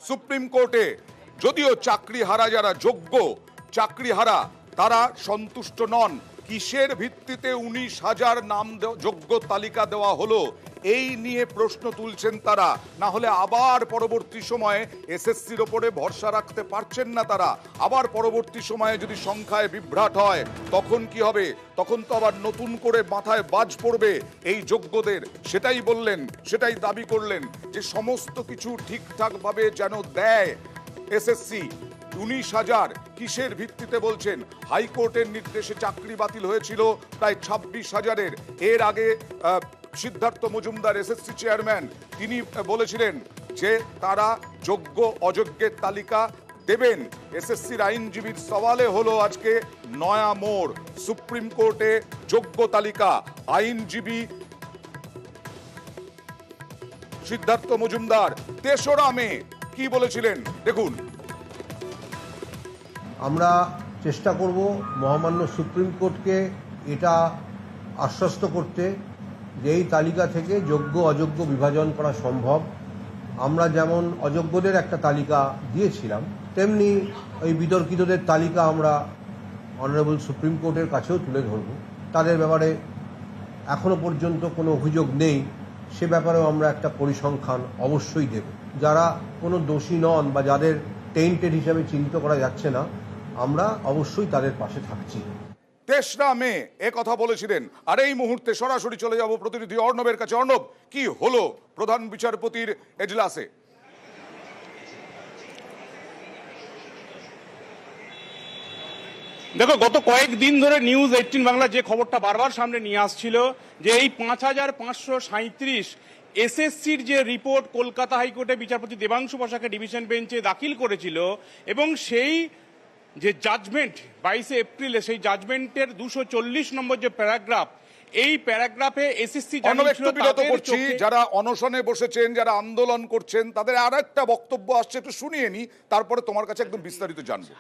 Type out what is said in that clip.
Supreme কোর্টে যদিও চাকরিহারা যারা যোগ্য চাকরিহারা তারা সন্তুষ্ট নন। কিসের ভিত্তিতে 19,000 নাম যোগ্য তালিকা দেওয়া হলো এই নিয়ে প্রশ্ন তুলছেন তারা। না হলে আবার পরবর্তী সময়ে এসএসসির ওপরে ভরসা রাখতে পারছেন না তারা। আবার পরবর্তী সময়ে যদি সংখ্যায় বিভ্রাট হয় তখন কি হবে? তখন তো আবার নতুন করে মাথায় বাজ পড়বে এই যোগ্যদের। সেটাই বললেন, সেটাই দাবি করলেন যে সমস্ত কিছু ঠিকঠাকভাবে যেন দেয় এসএসসি। 19,000 কিসের ভিত্তিতে বলছেন? হাইকোর্টের নির্দেশে চাকরি বাতিল হয়েছিল প্রায় 26,000-এর। এর আগে সিদ্ধার্থ মজুমদার এসএসসি চেয়ারম্যান তিনি বলেছিলেন যে তারা যোগ্য অযোগ্যের তালিকা দেবেন। এসএসসির আইনজীবীর সওয়ালে হলো আজকে নয়া মোড়। সুপ্রিম কোর্টে যোগ্য তালিকা। আইনজীবী সিদ্ধার্থ মজুমদার 3রা মে কি বলেছিলেন দেখুন। আমরা চেষ্টা করব মহামান্য সুপ্রিম কোর্টকে এটা আশ্বস্ত করতে যে এই তালিকা থেকে যোগ্য অযোগ্য বিভাজন করা সম্ভব। আমরা যেমন অযোগ্যদের একটা তালিকা দিয়েছিলাম তেমনি ওই বিতর্কিতদের তালিকা আমরা অনারেবল সুপ্রিম কোর্টের কাছেও তুলে ধরব। তাদের ব্যাপারে এখনো পর্যন্ত কোনো অভিযোগ নেই, সে ব্যাপারেও আমরা একটা পরিসংখ্যান অবশ্যই দেব। যারা কোনো দোষী নন বা যাদের টেইন্টেড হিসাবে চিহ্নিত করা যাচ্ছে না, আমরা অবশ্যই তাদের পাশে থাকছি। 3রা মে এ কথা বলেছিলেন। আর এই মুহূর্তে সরাসরি চলে যাব প্রতিনিধি অর্ণবের কাছে। অর্ণব, কি হলো প্রধান বিচারপতির এজলাসে? দেখো, গত কয়েকদিন ধরে নিউজ 18 বাংলা যে খবরটা বারবার সামনে নিয়ে আসছিল যে এই 5,537 এসএসসির যে রিপোর্ট কলকাতা হাইকোর্টে বিচারপতি দেবাংশু বসাকে ডিভিশন বেঞ্চে দাখিল করেছিল এবং সেই যে জাজমেন্ট 22 এপ্রিলে সেই জাজমেন্টের 240 নম্বর যে প্যারাগ্রাফ, এই প্যারাগ্রাফে এসএসসি করছি যারা অনশনে বসেছেন, যারা আন্দোলন করছেন তাদের আর একটা বক্তব্য আসছে, একটু শুনিয়ে নি, তারপরে তোমার কাছে একদম বিস্তারিত জানবো।